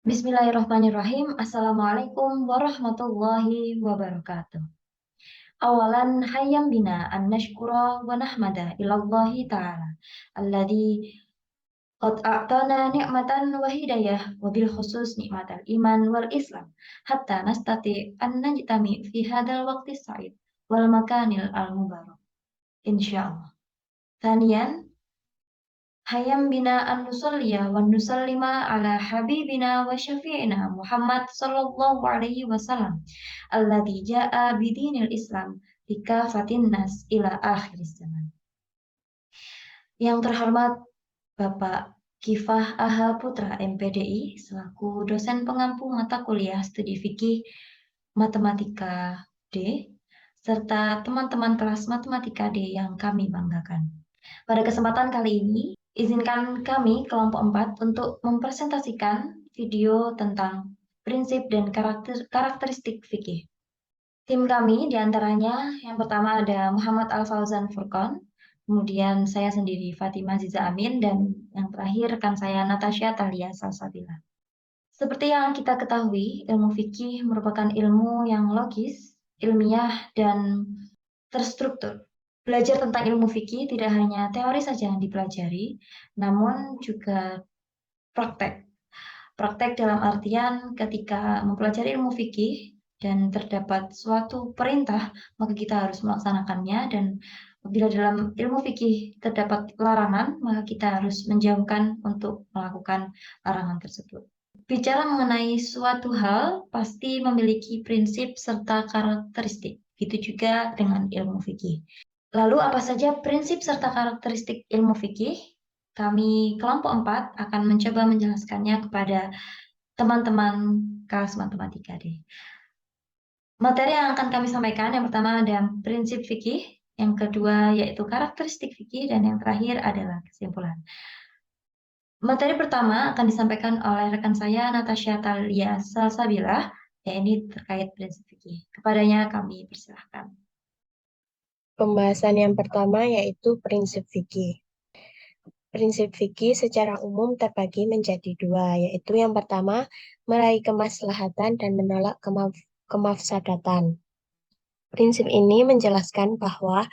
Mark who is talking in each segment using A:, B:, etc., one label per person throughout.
A: Bismillahirrahmanirrahim. Assalamualaikum warahmatullahi wabarakatuh. Awalan hayyam bina an nashkura wa nahmada ilallahi ta'ala alladhi qad a'tana ni'matan wa hidayah wa bil khusus ni'matal iman wal islam hatta nastati an najtami fi hadal waqti sa'id wal makanil al mubarak insyaallah. Thaniyan hayam bina an nusalliya wa nusallima ala habibina wa syafi'ina Muhammad sallallahu alaihi wasallam alladzi jaa bidinil Islam likafatin nas ila akhir zaman. Yang terhormat Bapak Kifah Aha Putra MPDI selaku dosen pengampu mata kuliah studi fikih matematika D serta teman-teman kelas matematika D yang kami banggakan. Pada kesempatan kali ini, izinkan kami kelompok 4 untuk mempresentasikan video tentang prinsip dan karakteristik fikih. Tim kami diantaranya yang pertama ada Muhammad Al-Fauzan Furqon, kemudian saya sendiri Fatimah Ziza Amin, dan yang terakhir rekan saya Natasha Talia Salsabila. Seperti yang kita ketahui, ilmu fikih merupakan ilmu yang logis, ilmiah, dan terstruktur. Belajar tentang ilmu fikih tidak hanya teori saja yang dipelajari, namun juga praktek. Praktek dalam artian ketika mempelajari ilmu fikih dan terdapat suatu perintah, maka kita harus melaksanakannya, dan bila dalam ilmu fikih terdapat larangan, maka kita harus menjauhkan untuk melakukan larangan tersebut. Bicara mengenai suatu hal pasti memiliki prinsip serta karakteristik. Begitu juga dengan ilmu fikih. Lalu apa saja prinsip serta karakteristik ilmu fikih? Kami kelompok 4 akan mencoba menjelaskannya kepada teman-teman kelas matematika D. Materi yang akan kami sampaikan yang pertama ada prinsip fikih, yang kedua yaitu karakteristik fikih, dan yang terakhir adalah kesimpulan. Materi pertama akan disampaikan oleh rekan saya Natasha Talia Salsabila, yaitu terkait prinsip fikih. Kepadanya kami persilahkan.
B: Pembahasan yang pertama yaitu prinsip fikih. Prinsip fikih secara umum terbagi menjadi dua, yaitu yang pertama, meraih kemaslahatan dan menolak kemafsadatan. Prinsip ini menjelaskan bahwa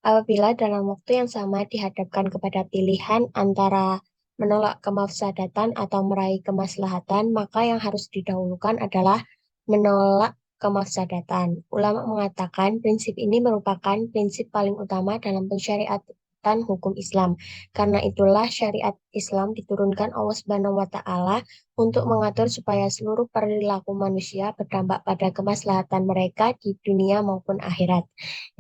B: apabila dalam waktu yang sama dihadapkan kepada pilihan antara menolak kemafsadatan atau meraih kemaslahatan, maka yang harus didahulukan adalah menolak kemafsadatan. Ulama mengatakan prinsip ini merupakan prinsip paling utama dalam pensyariatan hukum Islam. Karena itulah syariat Islam diturunkan Allah Subhanahu wa taala untuk mengatur supaya seluruh perilaku manusia berdampak pada kemaslahatan mereka di dunia maupun akhirat.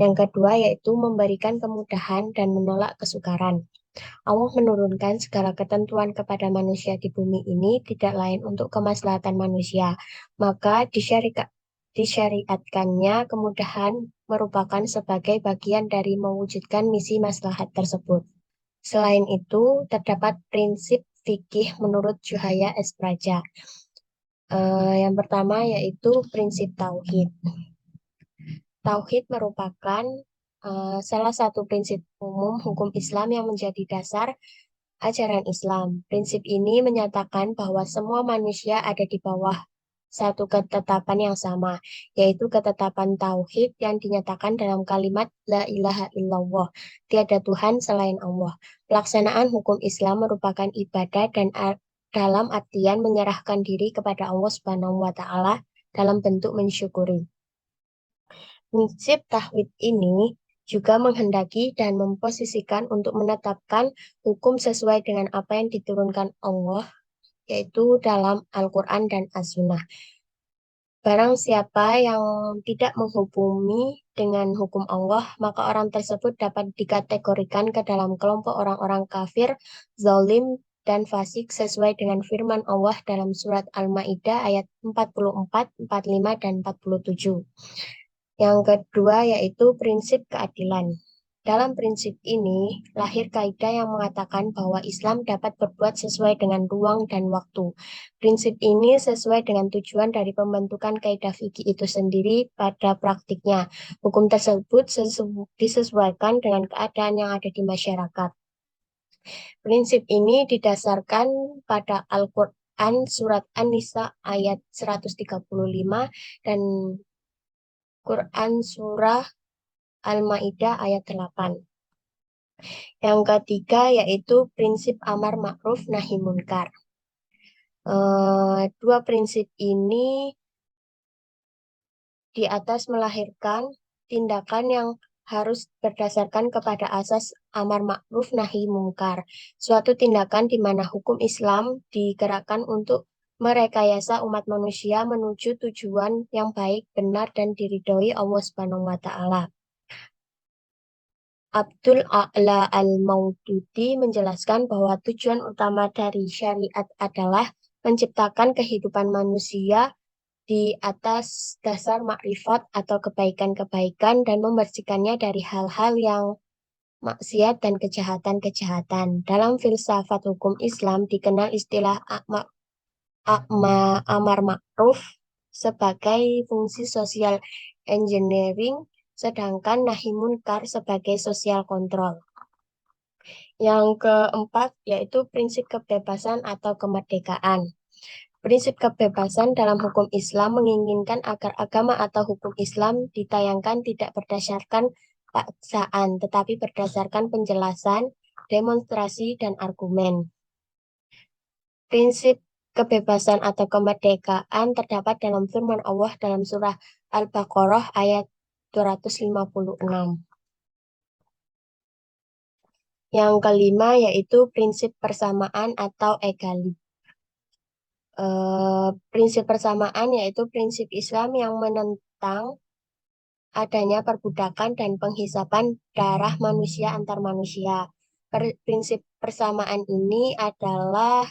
B: Yang kedua yaitu memberikan kemudahan dan menolak kesukaran. Allah menurunkan segala ketentuan kepada manusia di bumi ini tidak lain untuk kemaslahatan manusia. Maka disyariatkannya kemudahan merupakan sebagai bagian dari mewujudkan misi maslahat tersebut. Selain itu, terdapat prinsip fikih menurut Juhaya S. Praja. Yang pertama yaitu prinsip tauhid. Tauhid merupakan salah satu prinsip umum hukum Islam yang menjadi dasar ajaran Islam. Prinsip ini menyatakan bahwa semua manusia ada di bawah satu ketetapan yang sama, yaitu ketetapan tauhid yang dinyatakan dalam kalimat La ilaha illallah, tiada Tuhan selain Allah. Pelaksanaan hukum Islam merupakan ibadah dan dalam artian menyerahkan diri kepada Allah Subhanahu wa taala dalam bentuk mensyukuri. Prinsip tauhid ini juga menghendaki dan memposisikan untuk menetapkan hukum sesuai dengan apa yang diturunkan Allah, yaitu dalam Al-Quran dan As-Sunnah. Barang siapa yang tidak menghubungi dengan hukum Allah, maka orang tersebut dapat dikategorikan ke dalam kelompok orang-orang kafir, zalim, dan fasik sesuai dengan firman Allah dalam surat Al-Maidah ayat 44, 45, dan 47. Yang kedua yaitu prinsip keadilan. Dalam prinsip ini, lahir kaidah yang mengatakan bahwa Islam dapat berbuat sesuai dengan ruang dan waktu. Prinsip ini sesuai dengan tujuan dari pembentukan kaidah fikih itu sendiri pada praktiknya. Hukum tersebut disesuaikan dengan keadaan yang ada di masyarakat. Prinsip ini didasarkan pada Quran surat An-Nisa ayat 135 dan Quran surah Al-Maidah ayat 8. Yang ketiga yaitu prinsip amar ma'ruf nahi munkar. Dua prinsip ini di atas melahirkan tindakan yang harus berdasarkan kepada asas amar ma'ruf nahi mungkar. Suatu tindakan di mana hukum Islam digerakkan untuk merekayasa umat manusia menuju tujuan yang baik, benar, dan diridhoi Allah Subhanahu wa Ta'ala. Abdul A'la Al-Maududi menjelaskan bahwa tujuan utama dari syariat adalah menciptakan kehidupan manusia di atas dasar makrifat atau kebaikan-kebaikan dan membersihkannya dari hal-hal yang maksiat dan kejahatan-kejahatan. Dalam filsafat hukum Islam dikenal istilah amar ma'ruf sebagai fungsi social engineering, sedangkan nahi munkar sebagai social control. Yang keempat yaitu prinsip kebebasan atau kemerdekaan. Prinsip kebebasan dalam hukum Islam menginginkan agar agama atau hukum Islam ditayangkan tidak berdasarkan paksaan, tetapi berdasarkan penjelasan, demonstrasi, dan argumen. Prinsip kebebasan atau kemerdekaan terdapat dalam firman Allah dalam surah Al-Baqarah ayat 256. Yang kelima yaitu prinsip persamaan atau egalitas. Prinsip persamaan yaitu prinsip Islam yang menentang adanya perbudakan dan penghisapan darah manusia antar manusia. Prinsip persamaan ini adalah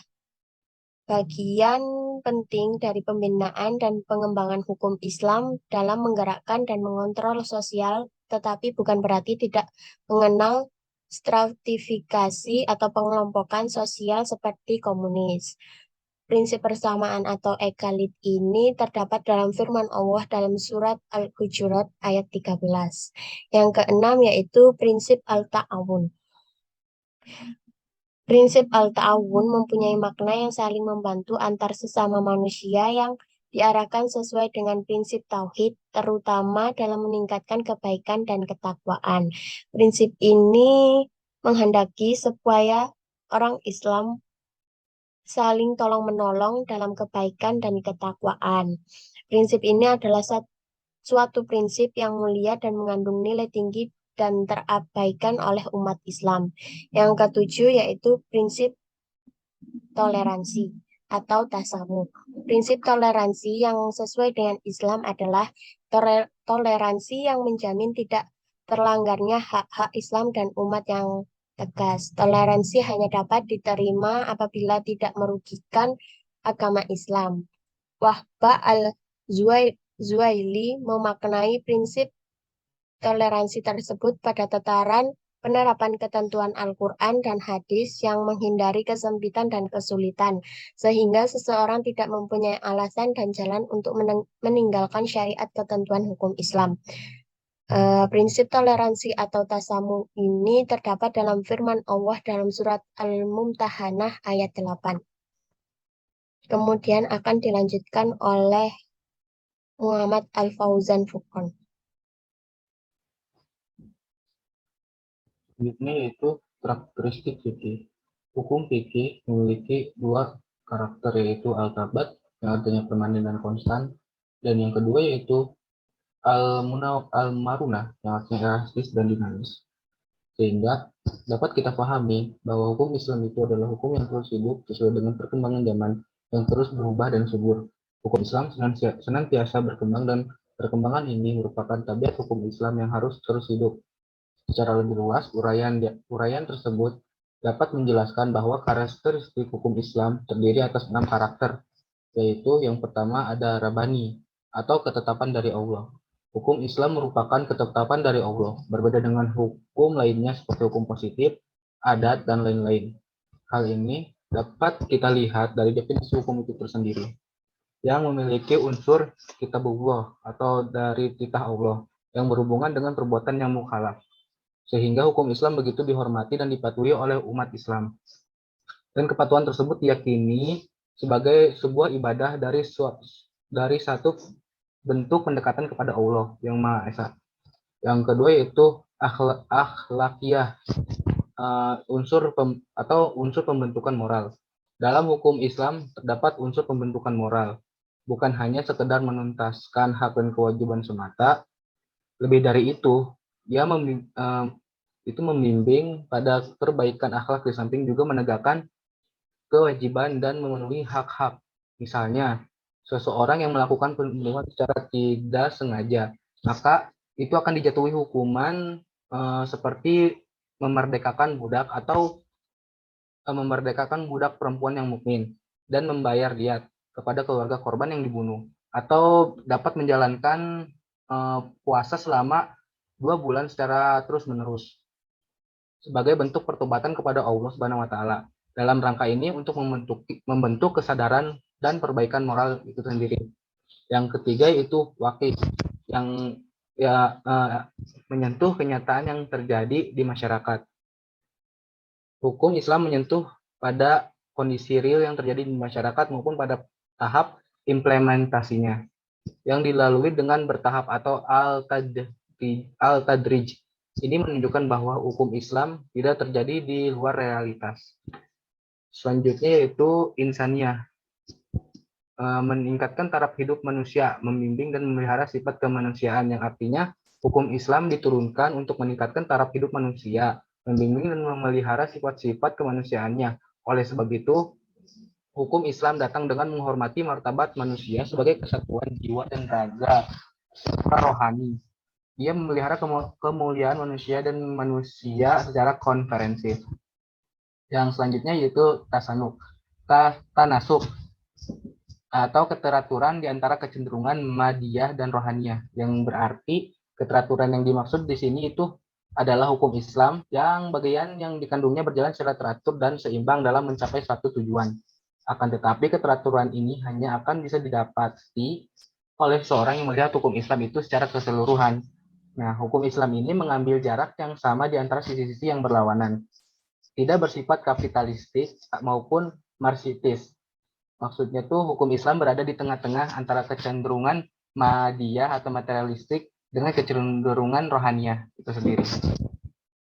B: bagian penting dari pembinaan dan pengembangan hukum Islam dalam menggerakkan dan mengontrol sosial, tetapi bukan berarti tidak mengenal stratifikasi atau pengelompokan sosial seperti komunis. Prinsip persamaan atau egalit ini terdapat dalam firman Allah dalam surat Al-Hujurat ayat 13. Yang keenam yaitu prinsip al-ta'awun. Prinsip al-ta'awun mempunyai makna yang saling membantu antar sesama manusia yang diarahkan sesuai dengan prinsip tauhid, terutama dalam meningkatkan kebaikan dan ketakwaan. Prinsip ini menghendaki supaya orang Islam saling tolong-menolong dalam kebaikan dan ketakwaan. Prinsip ini adalah suatu prinsip yang mulia dan mengandung nilai tinggi dan terabaikan oleh umat Islam. Yang ketujuh yaitu prinsip toleransi atau tasamuh. Prinsip toleransi yang sesuai dengan Islam adalah toleransi yang menjamin tidak terlanggarnya hak-hak Islam dan umat yang tegas. Toleransi hanya dapat diterima apabila tidak merugikan agama Islam. Wahbah al-Zuwaili memaknai prinsip toleransi tersebut pada tataran penerapan ketentuan Al-Quran dan hadis yang menghindari kesempitan dan kesulitan, sehingga seseorang tidak mempunyai alasan dan jalan untuk meninggalkan syariat ketentuan hukum Islam. Prinsip toleransi atau tasamu ini terdapat dalam firman Allah dalam surat Al-Mumtahanah ayat 8. Kemudian akan dilanjutkan oleh Muhammad Al-Fauzan Furqan.
C: Selanjutnya yaitu karakteristik fikih. Hukum fikih memiliki dua karakter yaitu al-tabat yang artinya permanen dan konstan, dan yang kedua yaitu al-marunah yang artinya elastis dan dinamis. Sehingga dapat kita pahami bahwa hukum Islam itu adalah hukum yang terus hidup sesuai dengan perkembangan zaman yang terus berubah dan subur. Hukum Islam senantiasa berkembang dan perkembangan ini merupakan tabiat hukum Islam yang harus terus hidup. Secara lebih luas, uraian tersebut dapat menjelaskan bahwa karakteristik hukum Islam terdiri atas 6 karakter, yaitu yang pertama ada rabani atau ketetapan dari Allah. Hukum Islam merupakan ketetapan dari Allah, berbeda dengan hukum lainnya seperti hukum positif, adat, dan lain-lain. Hal ini dapat kita lihat dari definisi hukum itu tersendiri, yang memiliki unsur kitabullah atau dari titah Allah, yang berhubungan dengan perbuatan yang mukhalaf. Sehingga hukum Islam begitu dihormati dan dipatuhi oleh umat Islam. Dan kepatuhan tersebut diyakini sebagai sebuah ibadah dari satu bentuk pendekatan kepada Allah yang Maha Esa. Yang kedua yaitu akhlakiyah, unsur pembentukan moral. Dalam hukum Islam terdapat unsur pembentukan moral, bukan hanya sekedar menuntaskan hak dan kewajiban semata. Lebih dari itu, itu membimbing pada perbaikan akhlak di samping juga menegakkan kewajiban dan memenuhi hak-hak. Misalnya, seseorang yang melakukan pembunuhan secara tidak sengaja, maka itu akan dijatuhi hukuman seperti memerdekakan budak atau memerdekakan budak perempuan yang mukmin dan membayar diat kepada keluarga korban yang dibunuh, atau dapat menjalankan puasa selama 2 bulan secara terus-menerus sebagai bentuk pertobatan kepada Allah Subhanahu wa taala. Dalam rangka ini untuk membentuk kesadaran dan perbaikan moral itu sendiri. Yang ketiga itu wakil yang menyentuh kenyataan yang terjadi di masyarakat. Hukum Islam menyentuh pada kondisi real yang terjadi di masyarakat maupun pada tahap implementasinya yang dilalui dengan bertahap atau al-tadrij. Ini menunjukkan bahwa hukum Islam tidak terjadi di luar realitas. Selanjutnya yaitu insaniyah, meningkatkan taraf hidup manusia, membimbing dan memelihara sifat kemanusiaan, yang artinya hukum Islam diturunkan untuk meningkatkan taraf hidup manusia, membimbing dan memelihara sifat-sifat kemanusiaannya. Oleh sebab itu, hukum Islam datang dengan menghormati martabat manusia sebagai kesatuan jiwa dan raga serta rohani. Dia memelihara kemuliaan manusia dan manusia secara konferensif. Yang selanjutnya yaitu tanasuk atau keteraturan di antara kecenderungan madiyah dan rohaniyah, yang berarti keteraturan yang dimaksud di sini itu adalah hukum Islam yang bagian yang dikandungnya berjalan secara teratur dan seimbang dalam mencapai suatu tujuan. Akan tetapi keteraturan ini hanya akan bisa didapati oleh seorang yang melihat hukum Islam itu secara keseluruhan. Nah, hukum Islam ini mengambil jarak yang sama di antara sisi-sisi yang berlawanan. Tidak bersifat kapitalistik maupun marxisis. Maksudnya tuh hukum Islam berada di tengah-tengah antara kecenderungan madiyah atau materialistik dengan kecenderungan rohaniyah itu sendiri.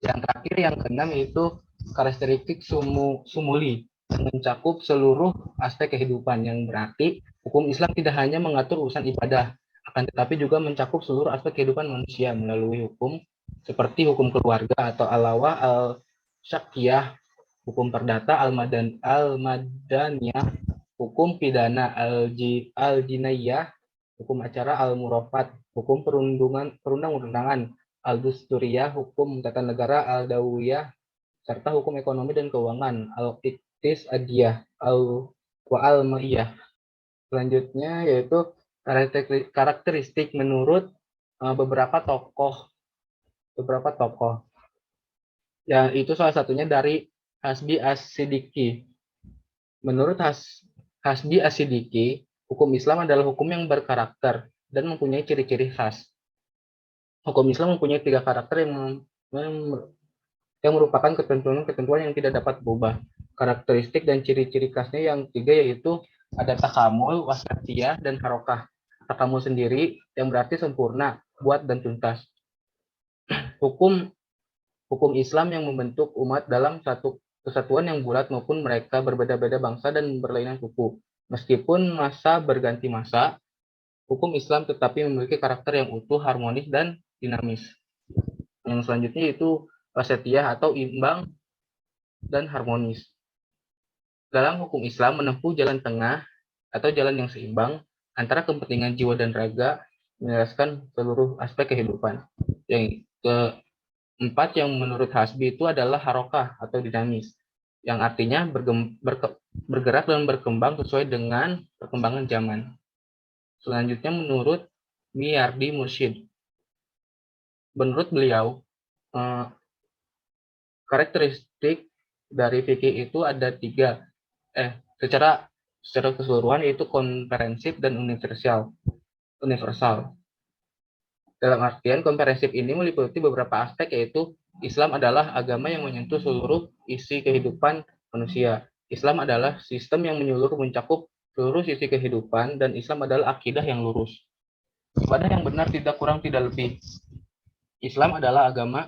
C: Yang terakhir, yang keenam, yaitu karakteristik sumuli, yang mencakup seluruh aspek kehidupan, yang berarti hukum Islam tidak hanya mengatur urusan ibadah, akan tetapi juga mencakup seluruh aspek kehidupan manusia melalui hukum seperti hukum keluarga atau al-lawa al-syakiyah, hukum perdata al-madaniyah, hukum pidana al-jinayah, hukum acara al-murafat, hukum perundang-undangan al-dusturiyah, hukum tata negara al-dawiyah, serta hukum ekonomi dan keuangan al-iqtisadiyah wa al-ma'iyah. Selanjutnya yaitu karakteristik menurut beberapa tokoh. Yang itu salah satunya dari Hasbi As-Siddiqi. Menurut Hasbi As-Siddiqi, hukum Islam adalah hukum yang berkarakter dan mempunyai ciri-ciri khas. Hukum Islam mempunyai 3 karakter yang merupakan ketentuan-ketentuan yang tidak dapat berubah. Karakteristik dan ciri-ciri khasnya yang 3 yaitu ada takamul, wasatiyah, dan harokah. Takamul sendiri yang berarti sempurna, buat, dan tuntas. Hukum Islam yang membentuk umat dalam satu kesatuan yang bulat maupun mereka berbeda-beda bangsa dan berlainan suku. Meskipun masa berganti masa, hukum Islam tetapi memiliki karakter yang utuh, harmonis, dan dinamis. Yang selanjutnya itu wasatiyah atau imbang dan harmonis. Dalam hukum Islam menempuh jalan tengah atau jalan yang seimbang antara kepentingan jiwa dan raga, menjelaskan seluruh aspek kehidupan. Yang keempat yang menurut Hasbi itu adalah harokah atau dinamis, yang artinya bergerak dan berkembang sesuai dengan perkembangan zaman. Selanjutnya menurut Miyardi Mursyid. Menurut beliau, karakteristik dari fikih itu ada 3. Secara keseluruhan yaitu komprehensif dan universal. Dalam artian komprehensif ini meliputi beberapa aspek, yaitu Islam adalah agama yang menyentuh seluruh isi kehidupan manusia. Islam adalah sistem yang menyeluruh mencakup seluruh sisi kehidupan, dan Islam adalah akidah yang lurus. Ibadah yang benar tidak kurang tidak lebih. Islam adalah agama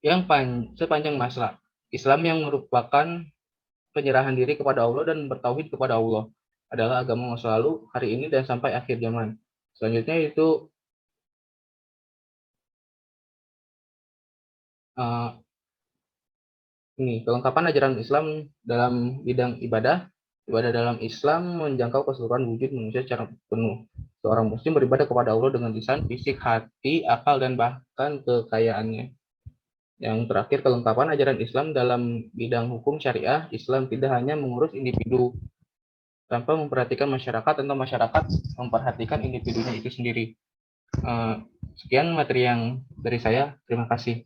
C: yang sepanjang masa. Islam yang merupakan penyerahan diri kepada Allah dan bertauhid kepada Allah adalah agama masa lalu, hari ini, dan sampai akhir zaman. Selanjutnya itu ini kelengkapan ajaran Islam dalam bidang ibadah. Ibadah dalam Islam menjangkau keseluruhan wujud manusia secara penuh. Seorang muslim beribadah kepada Allah dengan lisan, fisik, hati, akal, dan bahkan kekayaannya. Yang terakhir, kelengkapan ajaran Islam dalam bidang hukum syariah. Islam tidak hanya mengurus individu tanpa memperhatikan masyarakat, atau masyarakat memperhatikan individunya itu sendiri. Sekian materi yang dari saya. Terima kasih.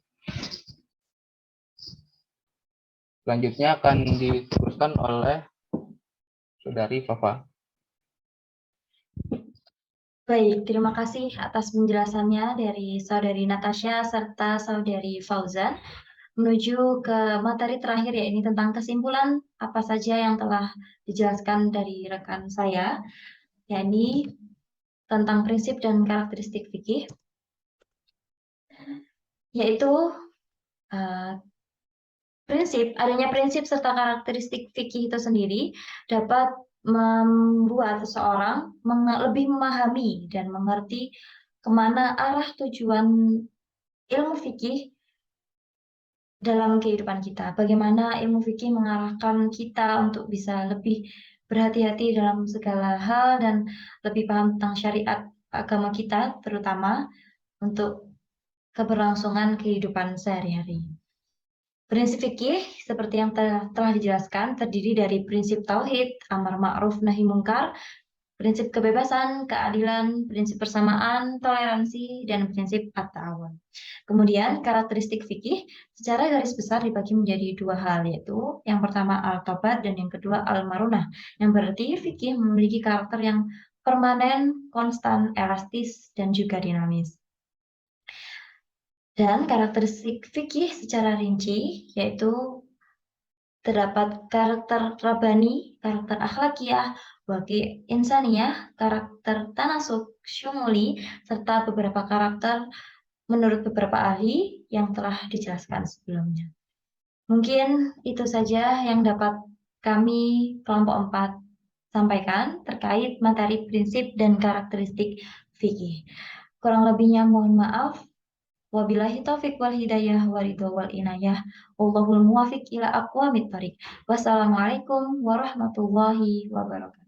C: Selanjutnya akan diteruskan oleh Saudari Fafa.
A: Baik, terima kasih atas penjelasannya dari Saudari Natasha serta Saudari Fauzan. Menuju ke materi terakhir, ya, ini tentang kesimpulan apa saja yang telah dijelaskan dari rekan saya, yakni tentang prinsip dan karakteristik fikih, yaitu adanya prinsip serta karakteristik fikih itu sendiri dapat membuat seseorang lebih memahami dan mengerti kemana arah tujuan ilmu fikih dalam kehidupan kita. Bagaimana ilmu fikih mengarahkan kita untuk bisa lebih berhati-hati dalam segala hal dan lebih paham tentang syariat agama kita, terutama untuk keberlangsungan kehidupan sehari-hari. Prinsip fikih seperti yang telah dijelaskan terdiri dari prinsip tauhid, amar ma'ruf nahi mungkar, prinsip kebebasan, keadilan, prinsip persamaan, toleransi, dan prinsip at-ta'awun. Kemudian karakteristik fikih secara garis besar dibagi menjadi dua hal, yaitu yang pertama al-tobat dan yang kedua al-marunah, yang berarti fikih memiliki karakter yang permanen, konstan, elastis, dan juga dinamis. Dan karakteristik fikih secara rinci yaitu terdapat karakter rabani, karakter akhlakiyah, waqi' insaniyah, karakter tanasuk syumuli, serta beberapa karakter menurut beberapa ahli yang telah dijelaskan sebelumnya. Mungkin itu saja yang dapat kami kelompok 4 sampaikan terkait materi prinsip dan karakteristik fikih. Kurang lebihnya mohon maaf. Wabillahi taufiq wal hidayah waridho wal inayah. Wallahul muwafiq ila aqwamit thoriq. Wassalamualaikum warahmatullahi wabarakatuh.